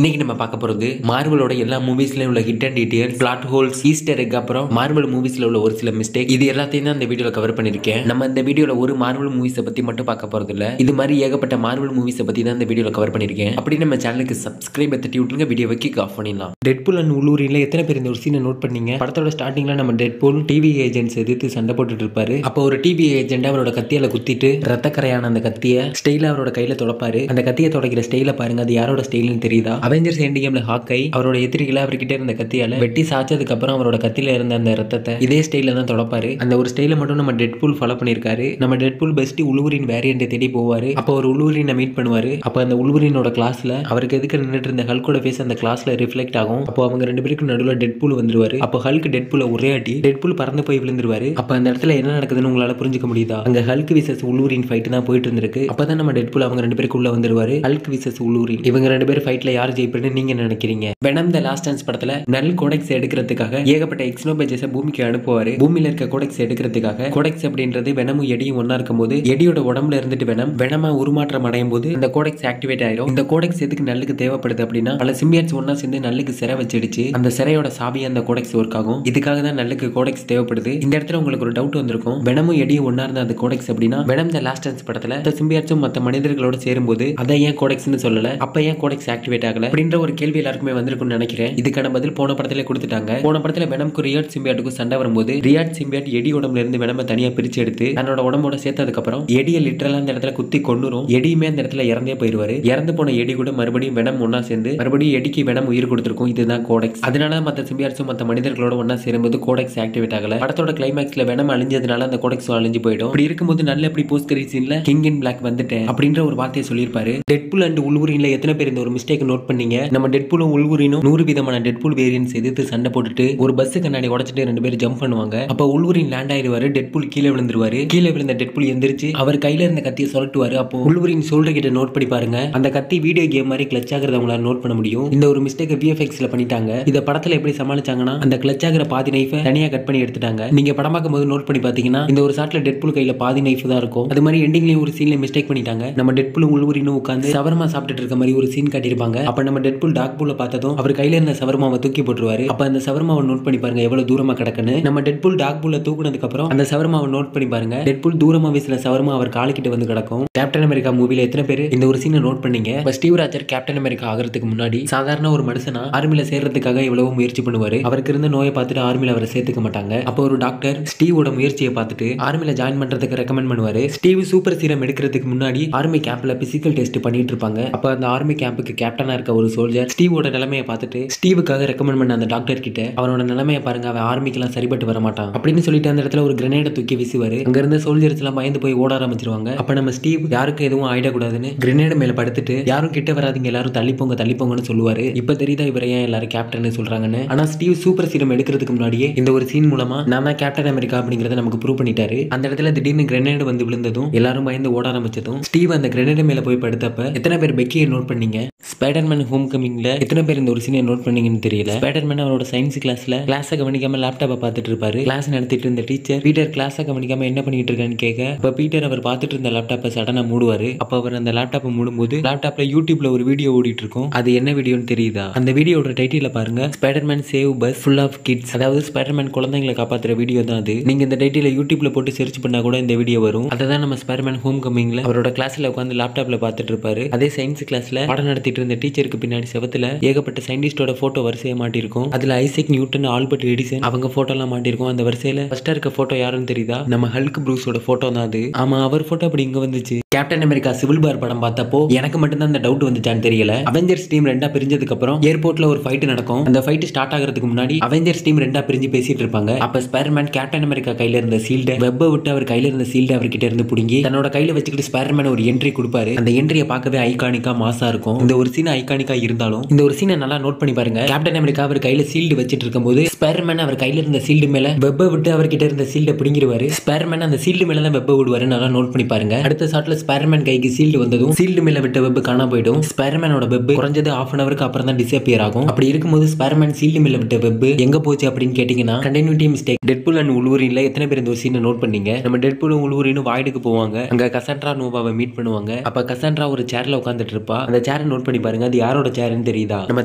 இன்னைக்கு நம்ம பார்க்க போறது மார்வலோட எல்லா மூவிஸ்லயும் உள்ள hidden details, plot holes, Easter egg, அப்புறம் மார்வல் மூவிஸ்ல உள்ள ஒரு சில மிஸ்டேக், இது எல்லாத்தையும் தான் இந்த வீடியோல கவர் பண்ணிருக்கேன். நம்ம இந்த வீடியோல ஒரு மார்வல் மூவிஸை பத்தி மட்டும் பார்க்க போறது இல்ல, இது மாதிரி ஏகப்பட்ட மார்வல் மூவிஸை பத்தி தான் இந்த வீடியோல கவர் பண்ணிருக்கேன். அப்படி நம்ம சேனலுக்கு சப்ஸ்கிரைப் தட்டி விட்டுருங்க, வீடியோவை கிக் ஆஃப் பண்ணிடலாம். டெட்பூல் அண்ட் உலூரின்ல எத்தனை பேர் இந்த ஒரு சீனை நோட் பண்ணீங்க? படத்தோட ஸ்டார்டிங்ல நம்ம டெட்பூல் டிவி ஏஜென்ட்ஸ் எதிர்த்து சண்டை போட்டுட்டு இருப்பாரு. அப்போ ஒரு டிவி ஏஜென்ட் அவரோட கத்தியால குத்திட்டு ரத்தக்கரையான அந்த கத்தியை ஸ்டைலா அவரோட கையில தொடப்பாரு. அந்த கத்தியை தொடக்கிற ஸ்டைல பாருங்க, அது யாரோட ஸ்டைல்னு தெரியுதா? அவெஞ்சர்ஸ் எண்ட் கேம்ல ஹாக்கை அவரோட எதிரிகளை அவர்கிட்ட இருந்த கத்தியால வெட்டி சாச்சதுக்கு அப்புறம் அவரோட கத்தியில இருந்த அந்த ரத்தத்தை இதே ஸ்டைல தான் தொடப்பாரு. அந்த ஒரு ஸ்டைல மட்டும் நம்ம டெட்பூல் ஃபாலோ பண்ணிருக்காரு. நம்ம டெட்பூல் பெஸ்ட் உல்வரின் வேரியன்ட் தேடி போவாரு. அப்போ ஒரு உல்வரினை மீட் பண்ணுவாரு. அப்போ அந்த உல்வரினோட கிளாஸ்ல அவருக்கு எதுக்கு நின்றுட்டு இருந்த ஹல்கோட ஃபேஸ் அந்த கிளாஸ்ல ரிஃப்ளெக்ட் ஆகும். அப்போ அவங்க ரெண்டு பேருக்கு நடுவில் டெட்பூல் வந்துருவாரு. அப்போ ஹல்க் டெட்பூல ஒரே அடி டெட்பூல் பறந்து போய் விழுந்துருவாரு. அப்ப அந்த இடத்துல என்ன நடக்குதுன்னு உங்களால புரிஞ்சுக்க முடியுதா? அங்க ஹல்க் விசஸ் உல்வரின் ஃபைட் தான் போயிட்டு இருந்திருக்கு. அப்பதான் நம்ம டெட்பூல் அவங்க ரெண்டு பேருக்கு உள்ள வந்துருவாரு. ஹல்க் விசஸ் உல்வரின், இவங்க ரெண்டு பேரும் ஃபைட்ல யார் ஜெயிப்பேன்னு நீங்க நினைக்கிறீங்க? வெனம் தி லாஸ்ட் டான்ஸ் படத்துல நல் கோடெக்ஸ் எடுக்கிறதுக்காக ஏகப்பட்ட எக்ஸ்னோபேஜஸை பூமிக்கு அனுப்புவாரு. பூமியில இருக்க கோடெக்ஸ் எடுக்கிறதுக்காக. கோடெக்ஸ் அப்படின்றது வெனமும் எடியும் ஒன்னா இருக்கும் போது எடியோட உடம்புல இருந்துட்டு வெனமா உருமாற்றம் அடையும் போது இந்த கோடெக்ஸ் ஆக்டிவேட் ஆயிரும். இந்த கோடெக்ஸ் எதுக்கு நல்லுக்கு தேவைப்படுது அப்படின்னா, பல சிம்பியன்ஸ் ஒன்னா சேர்ந்து நல்லுக்கு சிறை வச்சிடுச்சு. அந்த சிறையோட சாவியா அந்த கோடெக்ஸ் ஒர்க் ஆகும். இதுக்காக தான் நல்லுக்கு கோடெக்ஸ் தேவைப்படுது. இந்த இடத்துல உங்களுக்கு ஒரு டவுட் வந்திருக்கும், வெனமும் எடியும் ஒன்னா இருந்த அந்த கோடெக்ஸ் அப்படின்னா வெனம் தி லாஸ்ட் டான்ஸ் படத்துல இந்த சிம்பியன்ஸும் மற்ற மனிதர்களோட சேரும்போது அதை ஏன் கோடெக்ஸ்னு சொல்லல, அப்ப ஏன் கோடெக்ஸ் ஆக்டிவேட் ஆகல அப்படின்ற ஒரு கேள்வி எல்லாருக்குமே வந்திருக்கும்னு நினைக்கிறேன். இதுக்கான பதில் போன படத்துல கொடுத்துட்டாங்க. போன படத்துல வெனம்க்கு ரியாட் சிம்பியாட்டுக்கும் சண்டை வரும்போது ரியாட் சிம்பியாட் எடி உடம்புல இருந்து வெனமை தனியா பிரிச்சு எடுத்து தன்னோட உடம்போட சேர்த்ததுக்கு அப்புறம் எடியை லிட்டரலா அந்த இடத்துல குத்தி கொன்னுரும். எடியுமே அந்த இடத்துல இறந்தே போயிருவாரு. இறந்து போன எடி கூட மறுபடியும் வெனம் ஒன்னா சேர்ந்து மறுபடியும் எடிக்கு வெனம் உயிர் கொடுத்திருக்கும். இதுதான் கோடெக்ஸ். அதனால மற்ற சிம்பியாட்ஸும் மற்ற மனிதர்களோட ஒன்னா சேரும்போது கோடெக்ஸ் ஆக்டிவேட் ஆகல. படத்தோட கிளைமேக்ஸ்ல வெனம் அழிஞ்சதுனால அந்த கோடெக்ஸ் அழிஞ்சு போயிடும். இப்படி இருக்கும்போது நல்ல எப்படி போஸ்ட் கிரெடிட் சீன்ல கிங் இன் பிளாக் வந்துட்டேன் அப்படின்ற ஒரு வார்த்தையை சொல்லியிருப்பாரு. டெட்பூல் அண்ட் உல்வரின்ல எத்தனை பேர் இந்த ஒரு மிஸ்டேக் நோட் பண்ணீங்க? நம்ம டெட்பூலும் உல்வரினும் 100 விதமான டெட்பூல் வேரியன்ட்ஸ் எதிர்த்து சண்டை போட்டுட்டு ஒரு பஸ் கண்ணாடி உடைச்சிட்டு ரெண்டு பேரும் ஜம்ப் பண்ணுவாங்க. அப்ப உல்வரின் லேண்ட் ஆயிருவாரு. டெட்பூல் கீழே விழுந்துருவாரு. கீழே விழுந்த டெட்பூல் எந்திரிச்சு அவர் கையில இருந்த கத்தியை சொல்லட்டுவாரு. அப்போ உல்வரின் ஷோல்டர் கிட்ட நோட் பண்ணி பாருங்க, அந்த கத்தி வீடியோ கேம் மாதிரி கிளச் ஆகிறத உங்களால நோட் பண்ண முடியும். இந்த ஒரு மிஸ்டேக் விஎஃப்எக்ஸ்ல பண்ணிட்டாங்க. இத படத்துல எப்படி சமாளிச்சாங்கன்னா, அந்த கிளச் ஆகிற பாதி நைஃபை தனியா கட் பண்ணி எடுத்துட்டாங்க. நீங்க படம் பார்க்கும்போது நோட் பண்ணி பாத்தீங்கன்னா இந்த ஒரு ஷாட்ல டெட்பூல் கையில பாதி நைஃப் தான் இருக்கும். அது மாதிரி எண்டிங்லயும் ஒரு சீன்ல மிஸ்டேக் பண்ணிட்டாங்க. நம்ம டெட்பூலும் உல்வரினும் உட்கார்ந்து சவர்மா சாப்பிட்டுட்டு இருக்க மாதிரி ஒரு சீன் காட்டியிருப்பாங்க. அப்ப நம்ம டெட்பூல் டாக்பூல பார்த்ததும் அவர் கையில இருந்த சவர்மாவை தூக்கி போட்டுருவாரு. அப்ப அந்த சவர்மாவை நோட் பண்ணி பாருங்க எவ்வளவு தூரமா கிடக்குன்னு. நம்ம டெட்பூல் டாக்பூல தூக்குனதுக்கு அப்புறம் அந்த சவர்மாவை நோட் பண்ணி பாருங்க, டெட்பூல் தூரமா வீசின சவர்மா அவர் காலுக்கிட்ட வந்து கிடக்கும். கேப்டன் அமெரிக்கா மூவில எத்தனை பேர் இந்த ஒரு சீனை நோட் பண்ணீங்க? ஸ்டீவ் ராஜர் கேப்டன் அமெரிக்கா ஆகிறதுக்கு முன்னாடி சாதாரண ஒரு மனுஷனா ஆர்மில சேர்றதுக்காக எவ்வளவு முயற்சி பண்ணுவாரு. அவருக்கு இருந்த நோயை பார்த்துட்டு ஆர்மில அவரை சேர்த்துக்க மாட்டாங்க. அப்போ ஒரு டாக்டர் ஸ்டீவோட முயற்சியை பார்த்துட்டு ஆர்மில ஜாயின் பண்றதுக்கு ரெக்கமெண்ட் பண்ணுவாரு. ஸ்டீவ் சூப்பர் சீரம் எடுக்கிறதுக்கு முன்னாடி ஆர்மி கேம்ப்ல பிசிக்கல் டெஸ்ட் பண்ணிட்டு இருப்பாங்க. அப்ப அந்த ஆர்மி கேம்புக்கு கேப்டனா இருக்க ஒரு சோல்ஜர் ஸ்டீவோட நிலைமையை பார்த்துட்டு ஸ்டீவுக்காக ரெக்கமெண்ட் பண்ண அந்த டாக்டர் கிட்ட அவனோட நிலைமையை பாருங்க, அவன் ஆர்மிக்கெல்லாம் சரிபட்டு வர மாட்டான் அப்படின்னு சொல்லிட்டு அந்த இடத்துல ஒரு கிரனேடை தூக்கி வீசுவாரு. அங்க இருந்த சோல்ஜர்ஸ் எல்லாம் பயந்து போய் ஓட ஆரம்பிச்சிருவாங்க. அப்ப நம்ம ஸ்டீவ் யாருக்கும் எதுவும் ஆயிடக்கூடாதுன்னு கிரனேடு மேல படுத்துட்டு யாரும் கிட்ட வராதீங்க, எல்லாரும் தள்ளிப்போங்கன்னு சொல்லுவாரு. இப்ப தெரியுதா இவரை ஏன் எல்லாரும் கேப்டன் சொல்றாங்கன்னு. ஆனா ஸ்டீவ் சூப்பர் சீரம் எடுக்கிறதுக்கு முன்னாடியே இந்த ஒரு சீன் மூலமா நான் தான் கேப்டன் அமெரிக்கா அப்படிங்கறத நமக்கு ப்ரூவ் பண்ணிட்டாரு. அந்த இடத்துல திடீர்னு கிரனேடு வந்து விழுந்ததும் எல்லாரும் பயந்து ஓட ஆரம்பிச்சதும் ஸ்டீவ் அந்த கிரனேடு மேல போய் படுத்தப்ப எத்தனை பேர் பெக்கியை நோட் பண்ணீங்க? ஸ்பைடர்மேன் ஹோம் கமிங்ல எத்தனை பேர் இந்த ஒரு சீனை நோட் பண்ணீங்கன்னு தெரியல. ஸ்பைடர்மேன் அவரோட சயின்ஸ் கிளாஸ்ல கிளாஸை கவனிக்காம லேப்டாப்பை பார்த்துட்டு இருப்பாரு. கிளாஸ் நடத்திட்டு இருந்த டீச்சர் பீட்டர் கிளாஸை கவனிக்காம என்ன பண்ணிட்டு இருக்கான்னு கேட்க, இப்ப பீட்டர் அவர் பார்த்துட்டு இருந்த லேப்டாப்பை சடனா மூடுவாரு. அப்ப அவர் அந்த லேப்டாப்பை மூடும்போது லேப்டாப்ல யூடியூப்ல ஒரு வீடியோ ஓடிட்டு இருக்கும். அது என்ன வீடியோன்னு தெரியுதா? அந்த வீடியோட டைட்டில பாருங்க, Spiderman save bus full of kids. அதாவது ஸ்பைடர்மேன் குழந்தைங்களை காப்பாத்துற வீடியோ தான் அது. நீங்க இந்த டைட்டில யூடியூப்ல போட்டு சர்ச் பண்ணா கூட இந்த வீடியோ வரும். அதான் நம்ம ஸ்பைடர்மேன் ஹோம் கமிங்ல அவரோட கிளாஸ்ல உட்காந்து லேப்டாப்ல பார்த்துட்டு இருப்பாரு. அதே சயின்ஸ் கிளாஸ்ல பாடம் நடத்திட்டு இருந்த டீச்சருக்கு பின்னாடி செவத்துல ஏகப்பட்ட சயின்டிஸ்டோட போட்டோ வரிசையை மாட்டிருக்கும். அதுல ஐசக் நியூட்டன், ஆல்பர்ட் எடிசன் அவங்க போட்டோ எல்லாம் மாட்டிருக்கும். அந்த வரிசையில ஃபர்ஸ்டா இருக்க போட்டோ யாருன்னு தெரியுதா? நம்ம ஹல்க் ப்ரூஸோட போட்டோ தான் அது. ஆமா, அவர் போட்டோ அப்படி இங்க வந்துச்சு. கேப்டன் அமெரிக்கா சிவில் வார் படம் பார்த்தப்போ எனக்கு மட்டும் தான் அந்த டவுட் வந்துச்சான்னு தெரியல. அவெஞ்சர்ஸ் டீம் ரெண்டா பிரிஞ்சதுக்கு அப்புறம் ஏர்போர்ட்ல ஒரு ஃபைட் நடக்கும். அந்த ஃபைட் ஸ்டார்ட் ஆகிறதுக்கு முன்னாடி அவெஞ்சர்ஸ் டீம் ரெண்டா பிரிஞ்சு பேசிட்டு இருப்பாங்க. அப்ப ஸ்பைடர்மேன் கேப்டன் அமெரிக்கா கையில இருந்த சீல்ட வெப்ப விட்டு அவர் கையில இருந்த சீல்ட அவர்கிட்ட இருந்து புடுங்கி தன்னோட கையில வச்சுக்கிட்டு ஸ்பைடர்மேன் ஒரு என்ட்ரி கொடுப்பாரு. அந்த என்ட்ரியை பார்க்கவே ஐகானிக்கா மாசா இருக்கும். இந்த ஒரு சீன் ஐகானிக்கா இருந்தாலும் இந்த ஒரு சீனை நல்லா நோட் பண்ணி பாருங்க. கேப்டன் அமெரிக்கா அவர் கையில சீல்டு வச்சிட்டு இருக்கும்போது ஸ்பைடர்மேன் அவர் கையில இருந்த சீல்டு மேல வெப்ப விட்டு அவர்கிட்ட இருந்த சீல்ட பிடிங்கிடுவாரு. ஸ்பைடர்மேன் அந்த சீல்டு மேல தான் வெப்ப விடுவாரு. நல்லா நோட் பண்ணி பாருங்க. அடுத்த ஷாட்ல ஸ்பைடர்மேன் கைக்கு சீல்டு வந்ததும் சீல்டு மேல விட்ட வெப் காணாம போயிடும். ஸ்பைடர்மேனோட வெப் குறைஞ்சது ½ an hour அப்புறம் தான் டிஸப்பியர் ஆகும். அப்படி இருக்கும்போது ஸ்பைடர்மேன் சீல்டு மேல விட்ட வெப் எங்க போச்சு அப்படின்னு கேட்டீங்கன்னா கண்டினியூட்டி மிஸ்டேக். டெட்பூல் அண்ட் உல்வரின்ல எத்தனை பேர் இந்த ஒரு சீனை நோட் பண்ணீங்க? நம்ம டெட்பூலும் உல்வரினும் வாய்டுக்கு போவாங்க. அங்க கசாண்ட்ரா நோவாவை மீட் பண்ணுவாங்க. அப்ப கசாண்ட்ரா ஒரு சேர்ல உட்கார்ந்துட்டு இருப்பா. அந்த சேரை நோட் நோட் பண்ணி பாருங்க. அது யாரோட சேர்னு தெரியுதா? நம்ம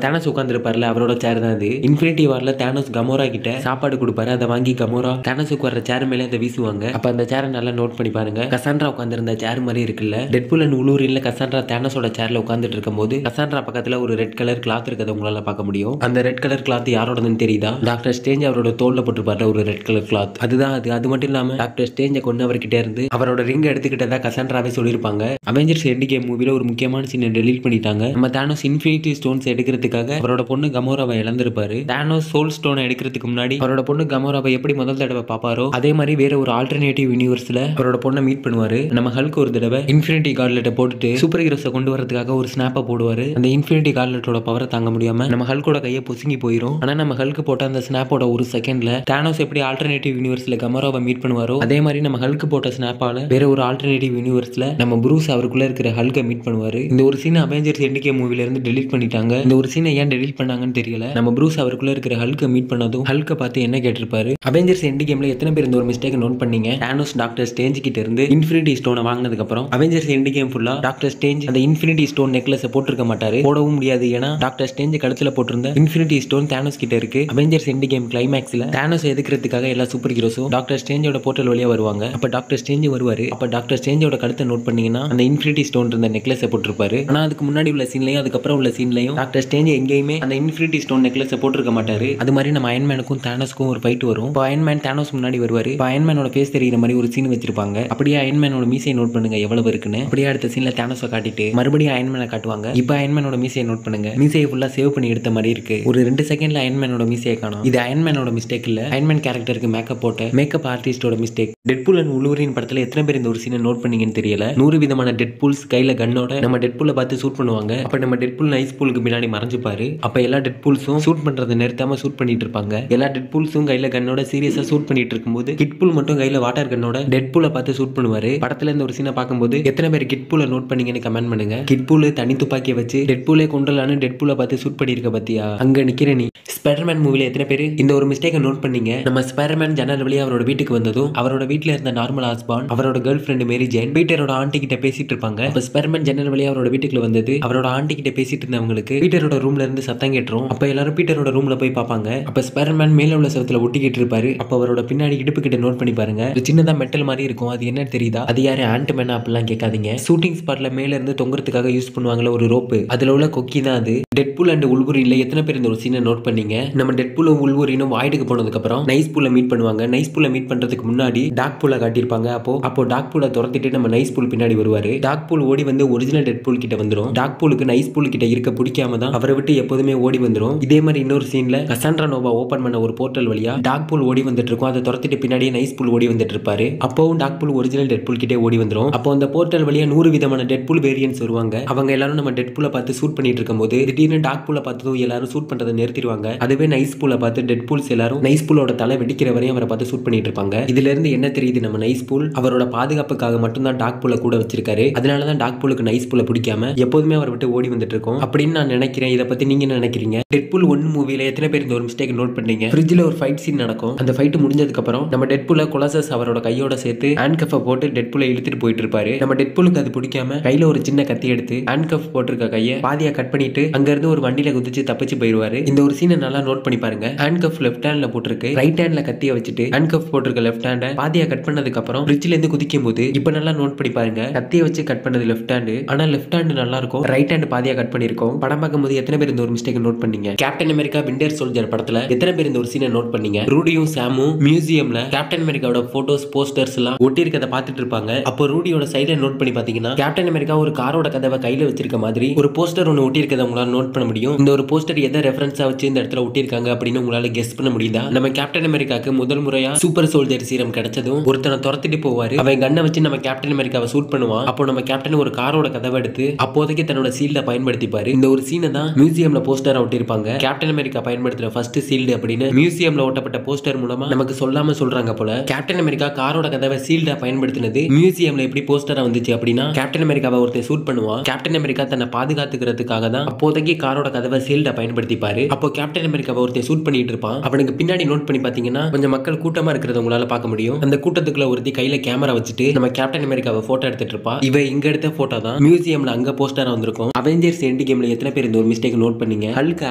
தானோஸ் உட்கார்ந்திருப்பார்ல அவரோட சேர் தான் அது. இன்ஃபினிட்டி வார்ல தானோஸ் கமோரா கிட்ட சாப்பாடு கொடுப்பாரு. அதை வாங்கி கமோரா தானோஸுக்கு வர சேர் மேலே அதை வீசுவாங்க. அப்ப அந்த சேரை நல்லா நோட் பண்ணி பாருங்க. கசாண்ட்ரா உட்கார்ந்திருந்த சேர் மாதிரி இருக்குல்ல. டெட்பூல் அண்ட் வூல்வரின்ல கசாண்ட்ரா தானோஸோட சேர்ல உட்கார்ந்துட்டு இருக்கும்போது கசாண்ட்ரா பக்கத்துல ஒரு ரெட் கலர் கிளாத் இருக்கதை உங்களால பார்க்க முடியும். அந்த ரெட் கலர் கிளாத் யாரோடதுன்னு தெரியுதா? டாக்டர் ஸ்ட்ரேஞ்ச் அவரோட தோல்ல போட்டுப்பாரு ஒரு ரெட் கலர் கிளாத். அதுதான் அது. அது மட்டும் இல்லாம டாக்டர் ஸ்ட்ரேஞ்சை கொண்டு அவர்கிட்ட இருந்து அவரோட ரிங் எடுத்துக்கிட்டதா கசாண்ட்ராவே சொல்லியிருப்பாங்க. அவெஞ்சர்ஸ் எண்ட் கேம் மூவில ஒரு முக்கியமான சீனை டெலீட் பண்ணிட்டாங்க. நம்ம தானோஸ் இன்ஃபினிட்டி ஸ்டோன்ஸ் எடுக்கிறதுக்காக அவரோட பொண்ணு கமோராவை இழந்திருப்பாரு. தானோஸ் சோல் ஸ்டோனை எடுக்கிறதுக்கு முன்னாடி அவரோட பொண்ணு கமோராவை எப்படி முதல் தடவை பாப்பாரோ அதே மாதிரி வேற ஒரு ஆல்டர்னேட்டிவ் யூனிவர்ஸ்ல அவரோட பொண்ணை மீட் பண்ணுவாரு. நம்ம ஹல்க் ஒரு தடவை இன்ஃபினிட்டி கார்ட்லெட்டை போட்டுட்டு சூப்பர் ஹீரோஸை கொண்டு வரதுக்காக ஒரு ஸ்னாப்பை போடுவாரு. அந்த இன்ஃபினிட்டி கார்ட்லெட்டோட பவரை தாங்க முடியாம நம்ம ஹல்கோட கையை பொசுங்கி போயிடும். ஆனா நம்ம ஹல்க் போட்ட அந்த ஸ்னாப்போட ஒரு செகண்ட்ல தானோஸ் எப்படி ஆல்டர்னேட்டிவ் யூனிவர்ஸ்ல கமோராவை மீட் பண்ணுவாரோ அதே மாதிரி நம்ம ஹல்க் போட்ட ஸ்னாப்பால வேற ஒரு ஆல்டர்னேட்டிவ் யூனிவர்ஸ்ல நம்ம ப்ரூஸ் அவருக்குள்ள இருக்கிற ஹல்கை மீட் பண்ணுவாரு. இந்த ஒரு சீனை அவெஞ்சர்ஸ் எண்ட் கேம் மூவில இருந்து டெலீட் பண்ணிட்டாங்க. இந்த ஒரு சீனை ஏன் டெலீட் பண்ணாங்கன்னு தெரியல. நம்ம ப்ரூஸ் அவருக்குள்ள இருக்கிற ஹல்கை மீட் பண்ணதும் ஹல்கை பார்த்து என்ன கேட்டிருப்பாரு? அவெஞ்சர்ஸ் எண்ட் கேம்ல எத்தனை பேர் இந்த ஒரு மிஸ்டேக் நோட் பண்ணீங்க? தானோஸ் டாக்டர் ஸ்ட்ரேஞ்ச் கிட்ட இருந்து இன்ஃபினிட்டி ஸ்டோனை வாங்கினதுக்கு அப்புறம் அவெஞ்சர்ஸ் எண்ட் கேம் ஃபுல்லா டாக்டர் ஸ்ட்ரேஞ்ச் அந்த இன்ஃபினிட்டி ஸ்டோன் நெக்லஸ் போட்டிருக்க மாட்டாரு. போடவும் முடியாது. ஏன்னா டாக்டர் ஸ்ட்ரேஞ்ச் கழுத்துல போட்டிருந்த இன்ஃபினிட்டி ஸ்டோன் தானோஸ் கிட்ட இருக்கு. அவெஞ்சர்ஸ் எண்ட் கேம் கிளைமேக்ஸ்ல தானோஸ் எதுக்கிறதுக்காக எல்லா சூப்பர் ஹீரோஸும் டாக்டர் ஸ்ட்ரேஞ்சோட போர்ட்டல் வழியா வருவாங்க. அப்ப டாக்டர் ஸ்ட்ரேஞ்ச் வருவாரு. அப்ப டாக்டர் ஸ்ட்ரேஞ்சோட கழுத்தை நோட் பண்ணீங்கன்னா அந்த இன்ஃபினிட்டி ஸ்டோன் இருந்த நெக்லஸ் போட்டிருப்பாரு. ஆனா அதுக்கு முன்னாடி உள்ள சீன்லயும் அதுக்கப்புறம் உள்ள சீன்லயும் டாக்டர் ஸ்ட்ரேஞ்ச் எங்கேயுமே அந்த இன்ஃபினிட்டி ஸ்டோன் நெக்லஸ் போட்டிருக்க மாட்டாரு. அது மாதிரி நம்ம அயன்மேனுக்கும் தானோஸ்க்கும் ஒரு ஃபைட் வரும். இப்போ அயன்மேன் தானோஸ் முன்னாடி வருவாரு. இப்போ அயன்மேனோட ஃபேஸ் தெரியுற மாதிரி ஒரு சீன் வச்சிருப்பாங்க. அப்படியே அயன்மேனோட மீசையை நோட் பண்ணுங்க எவ்வளவு இருக்குன்னு. அப்படியே அடுத்த சீன்ல தானோஸை காட்டிட்டு மறுபடியும் அயன்மேனை காட்டுவாங்க. இப்போ அயன்மேனோட மீசையை நோட் பண்ணுங்க. மீசையை ஃபுல்லா சேவ் பண்ணி எடுத்த மாதிரி இருக்கு. ஒரு 2 செகண்ட்ல அயன்மேனோட மீசையை காணோம். இது அயன்மேனோட மிஸ்டேக் இல்ல. அயன்மேன் கேரக்டருக்கு மேக்கப் போட்ட மேக்கப் ஆர்டிஸ்டோட மிஸ்டேக். டெட்பூல் அண்ட் வூல்வரின் படத்துல எத்தனை பேர் இந்த ஒரு சீனை நோட் பண்ணீங்கன்னு தெரியல. 100 விதமான டெட்பூல்ஸ் கையில கன்னோட நம்ம டெட்பூலை பார்த்து ஷூட் பண்ணுவாங்க. அப்ப நம்ம டெட்பூல் நைஸ் பூலுக்கு பின்னாடி மறைஞ்சுப்பாரு. அப்ப எல்லா டெட்பூல்ஸும் ஷூட் பண்றதை நிறுத்தாம ஷூட் பண்ணிட்டு இருப்பாங்க. எல்லா டெட்பூல்ஸும் கையில கன்னோட சீரியஸா ஷூட் பண்ணிட்டு இருக்கும்போது கிட்பூல் மட்டும் கையில வாட்டர் கன்னோட டெட்பூலை பார்த்து ஷூட் பண்ணுவாரு. படத்துல இந்த ஒரு சீனை பார்க்கும்போது எத்தனை பேர் கிட்பூலை நோட் பண்ணீங்கன்னு கமெண்ட் பண்ணுங்க. கிட்பூல் தனி துப்பாக்கியை வச்சு டெட்பூலே கொண்டலான்னு டெட்பூலை பார்த்து ஷூட் பண்ணிருக்க பத்தியா? அங்க நிக்கிற நீ. ஸ்பைடர்மேன் மூவில எத்தனை பேர் இந்த ஒரு மிஸ்டேக்கை நோட் பண்ணீங்க? நம்ம ஸ்பைடர்மேன் ஜன்னல் வழியா அவரோட வீட்டுக்கு வந்ததும் அவரோட வீட்டுல இருந்த நார்மல் ஆஸ்பான் அவரோட கேர்ள் ஃப்ரெண்ட் மேரி ஜேன் பீட்டரோட ஆண்டி கிட்ட பேசிட்டு இருப்பாங்க. அப்ப ஸ்பைடர்மேன் ஜன்னல் வழியா அவரோட வீட்டுக்குள்ள வந்தது அவரோட ஆண்டி கிட்ட பேசிட்டு இருந்தவங்களுக்கு பீட்டரோட ரூம்ல இருந்து சத்தம் கேட்டுரும். அப்ப எல்லாரும் பீட்டரோட ரூம்ல போய் பார்ப்பாங்க. அப்ப ஸ்பைடர்மேன் மேல உள்ள செவத்துல ஒட்டிக்கிட்டு இருப்பாரு. அப்ப அவரோட பின்னாடி இடுப்பு கிட்ட நோட் பண்ணி பாருங்க. ஒரு சின்னதா மெட்டல் மாதிரி இருக்கும். அது என்ன தெரியுதா? அது யாரு? ஆண்ட்மேன் அப்படிலாம் கேட்காதீங்க. ஷூட்டிங் ஸ்பாட்ல மேல இருந்து தொங்குறதுக்காக யூஸ் பண்ணுவாங்கல்ல ஒரு ரோப்பு. அதுல உள்ள கொக்கி தான் அது. டெட்பூல் அண்ட் வூல்வரின்ல எத்தனை பேர் இந்த ஒரு சீனை நோட் பண்ணீங்க? நம்ம டெட்பூலும் வூல்வரினும் வாய்டுக்கு போனதுக்கு அப்புறம் நைஸ் பூலை மீட் பண்ணுவாங்க. நைஸ் பூலை மீட் பண்றதுக்கு முன்னாடி டாக் பூலை காட்டியிருப்பாங்க. அப்போ டாக் பூலை துரத்திட்டு நம்ம நைஸ் பூல் பின்னாடி வருவாரு. டாக் பூல் ஓடி வந்து ஒரிஜினல் டெட்பூல் கிட்ட வந்துரும். டாக் பூலுக்கு நைஸ் பூல் கிட்ட இருக்க பிடிக்காம தான் அவரை விட்டு எப்போதுமே ஓடி வந்துரும். இதே மாதிரி இன்னொரு சீன்ல கசாண்ட்ரா நோவா ஓபன் பண்ண ஒரு போர்ட்டல் வழியா டாக் பூல் ஓடி வந்துட்டு இருக்கும். அதை துரத்திட்டு பின்னாடியே நைஸ் பூல் ஓடி வந்துட்டு இருப்பாரு. அப்பவும் டாக் பூல் ஒரிஜினல் டெட்பூல் கிட்டே ஓடி வந்துரும். அப்போ அந்த போர்ட்டல் வழியா 100 விதமான டெட்பூல் வேரியன்ட்ஸ் வருவாங்க. அவங்க எல்லாரும் நம்ம டெட்பூலை பார்த்து ஷூட் பண்ணிட்டு இருக்கும்போது திடீர்னு டாக் பூலை பார்த்ததும் எல்லாரும் ஷூட் பண்றதை நிறுத்திடுவாங்க. அதுவே நைஸ் பூலை பார்த்து டெட்பூல்ஸ் எல்லாரும் நைஸ் பூலோட தலை வெடிக்கிற வரையும் அவரை பார்த்து ஷூட் பண்ணிட்டு இருப்பாங்க. இதுல இருந்து என்ன தெரியுது? நம்ம நைஸ் பூல் அவரோட பாதுகாப்புக்காக மட்டும்தான் டாக் பூலை கூட வச்சிருக்காரு. அதனாலதான் டாக் பூலுக்கு நைஸ் பூலை பிடிக்காம எப்போதுமே அவரை விட்டு ஓடி வந்துட்டு இருக்கும் அப்படின்னு நான் நினைக்கிறேன். இதை பத்தி நீங்க என்ன நினைக்கிறீங்க? டெட்பூல் 1 மூவில எத்தனை பேர் இந்த ஒரு மிஸ்டேக் நோட் பண்ணீங்க? ஃப்ரிட்ஜ்ல ஒரு ஃபைட் சீன் நடக்கும். அந்த ஃபைட் முடிஞ்சதுக்கு அப்புறம் நம்ம டெட்பூலை கொலசஸ் அவரோட கையோட சேர்த்து ஹேண்ட்கஃப் போட்டு டெட்பூலை இழுத்துட்டு போயிட்டு இருப்பாரு. நம்ம டெட்பூலுக்கு அது பிடிக்காம கையில ஒரு சின்ன கத்தி எடுத்து ஹேண்ட்கஃப் போட்டிருக்க கையை பாதியா கட் பண்ணிட்டு அங்க இருந்து ஒரு வண்டியில குதிச்சு தப்பிச்சு போயிருவாரு. இந்த ஒரு சீனை நல்லா நோட் பண்ணி பாருங்க. ஹேண்ட்கஃப் லெஃப்ட் ஹேண்ட்ல போட்டிருக்கு. ரைட் ஹேண்ட்ல கத்திய வச்சுட்டு ஹேண்ட்கஃப் போட்டிருக்க லெஃப்ட் ஹேண்ட பாதியா கட் பண்ணதுக்கு அப்புறம் ஃப்ரிட்ஜ்ல இருந்து குதிக்கும் போது இப்ப நல்லா நோட் பண்ணி பாருங்க. கத்திய வச்சு கட் பண்ணது லெஃப்ட் ஹேண்ட். ஆனா லெஃப்ட் ஹேண்ட் நல்லா இருக்கும், ரைட் ஹேண்ட் பாதியா கட் பண்ணிருக்கோம். படம் பார்க்கும்போது எத்தனை பேர் இந்த ஒரு மிஸ்டேக் நோட் பண்ணீங்க? கேப்டன் அமெரிக்கா விண்டர் சோல்ஜர் படத்துல எத்தனை பேர் இந்த ஒரு சீனை நோட் பண்ணீங்க? ரூடியும் சாமும் மியூசியம்ல கேப்டன் அமெரிக்காவோட போட்டோஸ் போஸ்டர்ஸ் எல்லாம் ஒட்டி இருக்கதை பார்த்துட்டு இருப்பாங்க. அப்போ ரூடியோட சைடுல நோட் பண்ணி பாத்தீங்கன்னா கேப்டன் அமெரிக்கா ஒரு காரோட கதவை கையில வச்சிருக்க மாதிரி ஒரு போஸ்டர் ஒன்னு ஒட்டி இருக்கதை உங்களால நோட் பண்ண முடியும். இந்த ஒரு போஸ்டர் எதை ரெஃபரன்ஸா வச்சு இந்த இடத்துல ஒட்டி இருக்காங்க அப்படின்னு உங்களால கெஸ் பண்ண முடியுதா? நம்ம கேப்டன் அமெரிக்காக்கு முதல் முறையா சூப்பர் சோல்ஜர் சீரம் கிடைச்சதும் ஒருத்தனை துரத்திட்டு போவாரு. அவன் கண்ணை வச்சு நம்ம கேப்டன் அமெரிக்காவை ஷூட் பண்ணுவான். அப்போ நம்ம கேப்டன் ஒரு காரோட கதவை எடுத்து அப்போதைக்கு தன்னோட சீல்ட பயன்படுத்திப்பாரு. இந்த ஒரு சீனை தான் மியூசியம்ல போஸ்டர் ஒட்டிருப்பாங்க. கேப்டன் அமெரிக்கா பயன்படுத்துற ஃபர்ஸ்ட் சீல்டு அப்படின்னு மியூசியம்ல ஒட்டப்பட்ட போஸ்டர் மூலமா நமக்கு சொல்லாம சொல்றாங்க போல. கேப்டன் அமெரிக்கா காரோட கதவை சீல்டா பயன்படுத்தினது மியூசியம்ல எப்படி போஸ்டரா வந்துச்சு அப்படின்னா கேப்டன் அமெரிக்காவை ஒருத்தர் ஷூட் பண்ணுவான். கேப்டன் அமெரிக்கா தன்னை பாதுகாத்துக்கிறதுக்காக தான் அப்போதைக்கு காரோட கதவை சீல்டா பயன்படுத்திப்பாரு. அப்போ கேப்டன் அமெரிக்காவை ஒருத்தர் ஷூட் பண்ணிட்டு இருப்பான். அவனுக்கு பின்னாடி நோட் பண்ணி பாத்தீங்கன்னா கொஞ்சம் மக்கள் கூட்டமா இருக்கிறத உங்களால பார்க்க முடியும். அந்த கூட்டத்துக்குள்ள ஒருத்தி கையில கேமரா வச்சுட்டு நம்ம கேப்டன் அமெரிக்காவை போட்டோ எடுத்துட்டு இருப்பா. இவ இங்க எடுத்த போட்டோ தான் மியூசியம்ல அங்க போஸ்டரா வந்திருக்கும். அவெஞ்சர்ஸ் எண்ட் கேம்ல எத்தனை பேர் இந்த ஒரு மிஸ்டேக் நோட் பண்ணீங்க? ஹல்க்,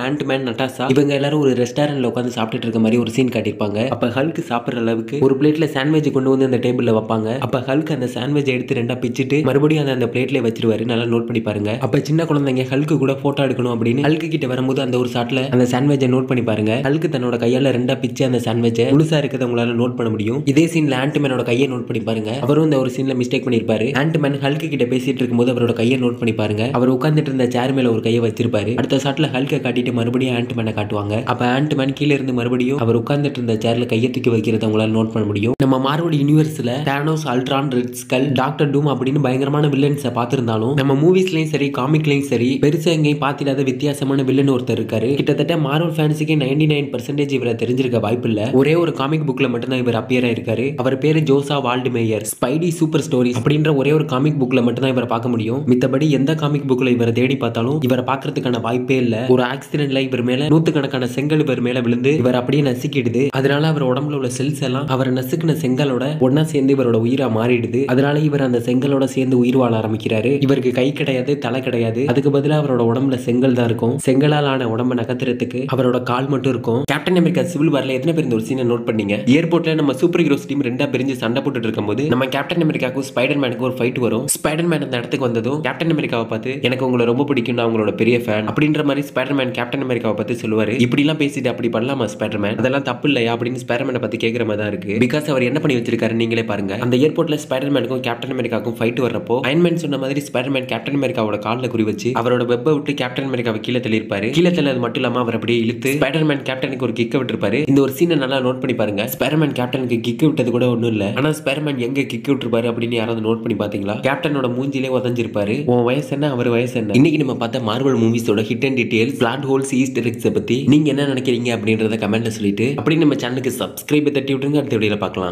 ஆண்ட்மேன், நட்டாசா இவங்க எல்லாரும் ஒரு ரெஸ்டாரண்ட்ல உட்காந்து சாப்பிட்டுட்டு இருக்க மாதிரி ஒரு சீன் காட்டியிருப்பாங்க. அப்ப ஹல்க் சாப்பிடுற அளவுக்கு ஒரு பிளேட்ல சாண்ட்விச் கொண்டு வந்து அந்த டேபிள்ல வைப்பாங்க. அப்ப ஹல்க் அந்த சாண்ட்விச் எடுத்து ரெண்டா பிச்சிட்டு மறுபடியும் அந்த பிளேட்ல வச்சிருவாரு. நல்லா நோட் பண்ணி பாருங்க. அப்ப சின்ன குழந்தைங்க ஹல்க் கூட போட்டோ எடுக்கணும் அப்படின்னு ஹல்க் கிட்ட வரும்போது அந்த ஒரு ஷாட்ல அந்த சாண்ட்விச்சை நோட் பண்ணி பாருங்க. ஹல்க் தன்னோட கையால ரெண்டா பிச்சு அந்த சாண்ட்விச்சை முழுசா இருக்கிறத உங்களால நோட் பண்ண முடியும். இதே சீன்ல ஆண்ட்மேனோட கையை நோட் பண்ணி பாருங்க. அவரும் இந்த ஒரு சீன்ல மிஸ்டேக் பண்ணிருப்பாரு. ஆண்ட்மேன் ஹல்க் கிட்ட பேசிட்டு இருக்கும்போது அவரோட கையை நோட் பண்ணி பாருங்க. அவர் உட்கார்ந்துட்டு இருந்த சேர் மேல ஒரு கையை வச்சிருப்பாரு. அடுத்த ஷாட்ல ஹல்கை காட்டிட்டு மறுபடியும் ஆண்ட்மேனை காட்டுவாங்க. அப்ப ஆண்ட்மேன் கீழ இருந்து மறுபடியும் அவர் உட்கார்ந்துட்டு இருந்த சேர்ல கையை தூக்கி வைக்கிறத உங்களால நோட் பண்ண முடியும். நம்ம மார்வல் யூனிவர்ஸ்ல Thanos, Ultron, Red Skull, Doctor Doom அப்படின்னு பயங்கரமான வில்லன்ஸை பார்த்திருந்தாலும் நம்ம மூவிஸ்லயும் சரி காமிக்லயும் சரி பெருசா எங்கேயும் பார்த்திடாத வித்தியாசமான வில்லன் ஒருத்தர் இருக்காரு. கிட்டத்தட்ட மார்வல் ஃபேன்ஸுக்கு 99% இவரை தெரிஞ்சிருக்க வாய்ப்பு இல்ல. ஒரே ஒரு காமிக் புக்ல மட்டும் தான் இவர் அப்பியர் ஆயிருக்காரு. அவர் பேரு ஜோசா வால்ட்மேயர். ஸ்பைடி சூப்பர் ஸ்டோரிஸ் அப்படின்ற ஒரே ஒரு காமிக் புக்ல மட்டும் தான் இவரை பார்க்க முடியும். மித்தபடி எந்த காமிக் புக்ல இவரை தேடி பார்த்தாலும் இவரை பார்க்கறதுக்கான வாய்ப்பே இல்ல. ஒரு ஆக்சிடென்ட்ல இவர் மேல நூத்துக்கணக்கான செங்கல் இவர் மேல விழுந்து இவர் அப்படியே நசுக்கிடுது. அதனால அவர் உடம்புல உள்ள செல்ஸ் எல்லாம் அவர் நசுக்கின செங்கலோட ஒன்னா சேர்ந்து இவரோட உயிரா மாறிடுது. அதனால இவர் அந்த செங்கலோட சேர்ந்து உயிர் வாழ ஆரம்பிக்கிறாரு. இவருக்கு கை கிடையாது, தலை கிடையாது. அதுக்கு பதிலா அவரோட உடம்புல செங்கல் தான் இருக்கும். செங்கலால் ஆன உடம்ப நகர்த்துறதுக்கு அவரோட கால் மட்டும் இருக்கும். கேப்டன் அமெரிக்கா சிவில் வார்ல எத்தனை பேர் இந்த ஒரு சீனை நோட் பண்ணீங்க? ஏர்போர்ட்ல நம்ம சூப்பர் ஹீரோஸ் டீம் ரெண்டா பிரிஞ்சு சண்டை போட்டுட்டு இருக்கும்போது நம்ம கேப்டன் அமெரிக்காவுக்கும் ஸ்பைடர் மேனுக்கு ஒரு ஃபைட் வரும். ஸ்பைடர் மேன் அந்த இடத்துக்கு வந்ததும் கேப்டன் அமெரிக்காவை பார்த்து எனக்கு உங்களை ரொம்ப பிடிக்கும், நான் உங்களோட பெரிய ஃபேன் அப்படின்ற மாதிரி ஸ்பைடர் மேன் கேப்டன் அமெரிக்காவை பத்தி சொல்லுவாரு. இப்படி எல்லாம் பேசிட்டு அப்படி பண்ணலாமா ஸ்பைடர் மேன்? அதெல்லாம் தப்பு இல்லையா அப்படின்னு ஸ்பைடர் மேனை பத்தி கேட்கிற மாதிரி தான் இருக்கு. பிகாஸ் அவர் என்ன பண்ணி வச்சிருக்காரு நீங்களே பாருங்க. அந்த ஏர்போர்ட்ல ஸ்பைடர் மேனுக்கும் கேப்டன் அமெரிக்காவுக்கும் ஃபைட் வர்றப்போ அயன் மேன் சொன்ன மாதிரி ஸ்பைடர் மேன் கேப்டன் அமெரிக்காவோட காலில் குறி வச்சு அவரோட வெப்பை விட்டு கேப்டன் அமெரிக்காவை கீழே தள்ளியிருப்பாரு. கீழே தள்ளது மட்டும் இல்லாம அவர் அப்படியே இழுத்து ஸ்பைடர் மேன் கேப்டனுக்கு ஒரு கிக்க விட்டுருப்பாரு. இந்த ஒரு சீனை நல்லா நோட் பண்ணி பாருங்க. ஸ்பைடர் மேன் கேப்டனுக்கு கிக் விட்டது கூட ஒண்ணும் இல்ல. ஆனா ஸ்பைடர் மேன் எங்க கிக் விட்டுருப்பாரு அப்படின்னு யாராவது நோட் பண்ணி பாத்தீங்களா? கேப்டனோட மூஞ்சிலே உதஞ்சிருப்பாரு. உன் வயசு என்ன, அவர் வயசு என்ன? இன்னைக்கு நம்ம பார்த்த மார்வல் மூவிஸோட hidden details, plot holes, Easter எக்ஸை பத்தி நீங்க என்ன நினைக்கிறீங்க அப்படின்றத கமெண்ட்ல சொல்லிட்டு அப்படி நம்ம சேனலுக்கு சப்ஸ்கிரைப் தட்டி விட்டுருங்க. அடுத்த வீடியோல பார்க்கலாம்.